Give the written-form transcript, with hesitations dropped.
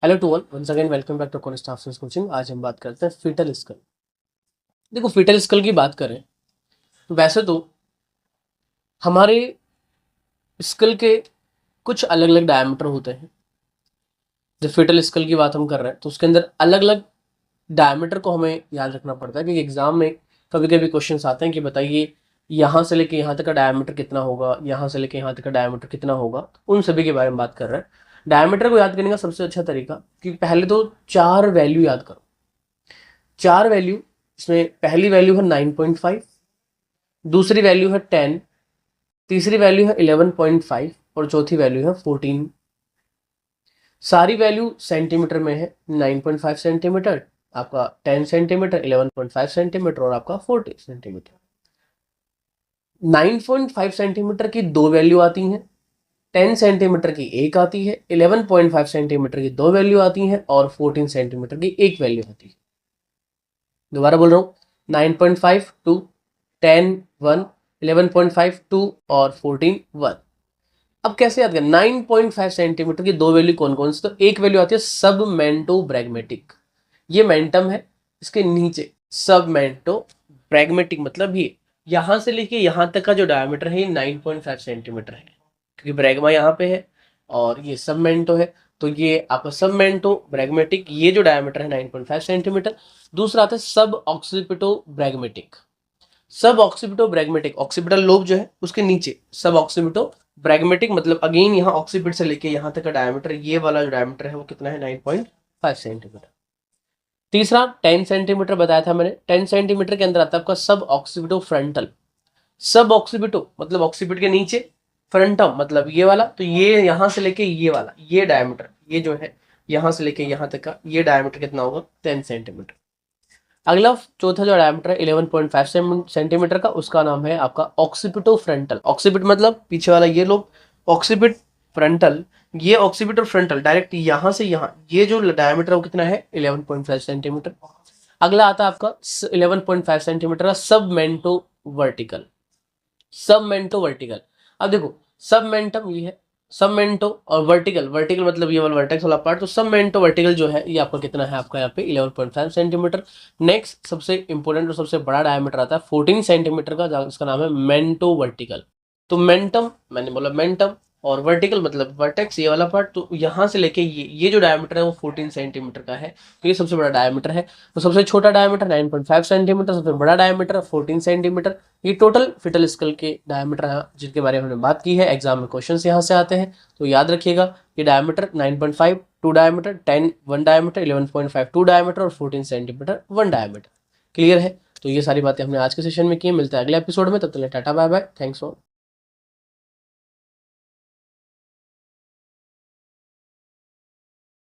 Hello to all, once again welcome back to con staff sales coaching. आज हम बात करते हैं फीटल स्कल। देखो, फीटल स्कल की बात करें तो वैसे तो हमारे स्कल के कुछ अलग अलग डायमीटर होते हैं। जब फीटल स्कल की बात हम कर रहे हैं तो उसके अंदर अलग अलग डायमीटर को हमें याद रखना पड़ता है, क्योंकि एग्जाम में कभी कभी क्वेश्चन आते हैं कि बताइए यहाँ से लेके यहाँ तक का डायमीटर कितना होगा, यहाँ से लेके यहाँ तक का डायमीटर कितना होगा। उन सभी के बारे में बात कर रहे हैं। डायमीटर को याद करने का सबसे अच्छा तरीका कि पहले तो चार वैल्यू याद करो। चार वैल्यू, इसमें पहली वैल्यू है 9.5, दूसरी वैल्यू है 10, तीसरी वैल्यू है 11.5 और चौथी वैल्यू है 14। सारी वैल्यू सेंटीमीटर में है। 9.5 सेंटीमीटर, आपका 10 सेंटीमीटर, 11.5 सेंटीमीटर और आपका 14 सेंटीमीटर। 9.5 सेंटीमीटर की दो वैल्यू आती हैं, 10 सेंटीमीटर की एक आती है, 11.5 सेंटीमीटर की दो वैल्यू आती हैं और 14 सेंटीमीटर की एक वैल्यू आती है। दोबारा बोल रहा हूँ, 9.5 2, 10 1, 11.5 2 और 14 1। अब कैसे याद करें? 9.5 सेंटीमीटर की दो वैल्यू कौन कौन सी? तो एक वैल्यू आती है सबमेंटो ब्रैग्मेटिक, ये मेंटम है। इसके नीचे सबमेंटो ब्रैग्मेटिक मतलब ये यहां से लेके यहां तक का जो डायमीटर है ये 9.5 सेंटीमीटर है, क्योंकि ब्रैग्मा यहाँ पे है और ये सबमेंटो है। तो ये आपका सबमेंटो ब्रैग्मेटिक, ये जो डायमीटर है 9.5 सेंटीमीटर। दूसरा आता है सब ऑक्सीपिटो ब्रैग्मेटिक। सब ऑक्सीपिटो ब्रैग्मेटिक, ऑक्सीपिटल लोब जो है उसके नीचे सब ऑक्सीपिटो ब्रैग्मेटिक मतलब अगेन यहाँ ऑक्सीपिट से लेके यहाँ तक का डायमीटर, ये वाला जो डायमीटर है वो कितना है? 9.5 सेंटीमीटर। तीसरा 10 सेंटीमीटर बताया था मैंने। 10 सेंटीमीटर के अंदर आता है आपका सब ऑक्सीपिटो फ्रंटल। सब ऑक्सीपिटो मतलब ऑक्सीपिट के नीचे, फ्रंटम मतलब ये वाला। तो ये यहां से लेके ये वाला, ये डायमीटर, ये जो है यहां से लेके यहां तक का ये डायमीटर कितना होगा? 10 सेंटीमीटर। अगला चौथा जो डायमीटर है 11.5 सेंटीमीटर का, उसका नाम है आपका ऑक्सीपिटो फ्रंटल। ऑक्सीपिट मतलब पीछे वाला ये लोग, ऑक्सीपिट फ्रंटल, ये ऑक्सीपिट और फ्रंटल डायरेक्ट यहां से यहां, ये जो डायमीटर है वो कितना है? 11.5 सेंटीमीटर। अगला आता है आपका 11.5 सेंटीमीटर का सबमेंटो वर्टिकल। सबमेंटो वर्टिकल, अब देखो सबमेंटम ये है, सबमेंटो और वर्टिकल, वर्टिकल मतलब ये वाला वर्टेक्स वाला पार्ट। तो सबमेंटो वर्टिकल जो है ये आपका कितना है? आपका यहाँ पे 11.5 सेंटीमीटर। नेक्स्ट सबसे इंपॉर्टेंट और सबसे बड़ा डायमीटर आता है 14 सेंटीमीटर का, इसका नाम है मेंटो वर्टिकल। तो मेंटम मैंने बोला मेंटम, और वर्टिकल मतलब वर्टेक्स, ये वाला पार्ट। तो यहाँ से लेके ये जो डायमीटर है वो 14 सेंटीमीटर का है। तो ये सबसे बड़ा डायमीटर है। तो सबसे छोटा डायमीटर 9.5 सेंटीमीटर, सबसे बड़ा डायमीटर 14 सेंटीमीटर। ये टोटल फिटल स्कल के डायमीटर है जिनके बारे में हमने बात की है। एग्जाम में क्वेश्चंस यहाँ से आते हैं, तो याद रखिएगा ये डायमीटर 9.5 2 डायमीटर, 10 1 डायमीटर, 11.5 2 डायमीटर और 14 सेंटीमीटर 1 डायमीटर। क्लियर है? तो ये सारी बातें हमने आज के सेशन में की। मिलता है अगले एपिसोड में, तब तक tata bye bye, thanks for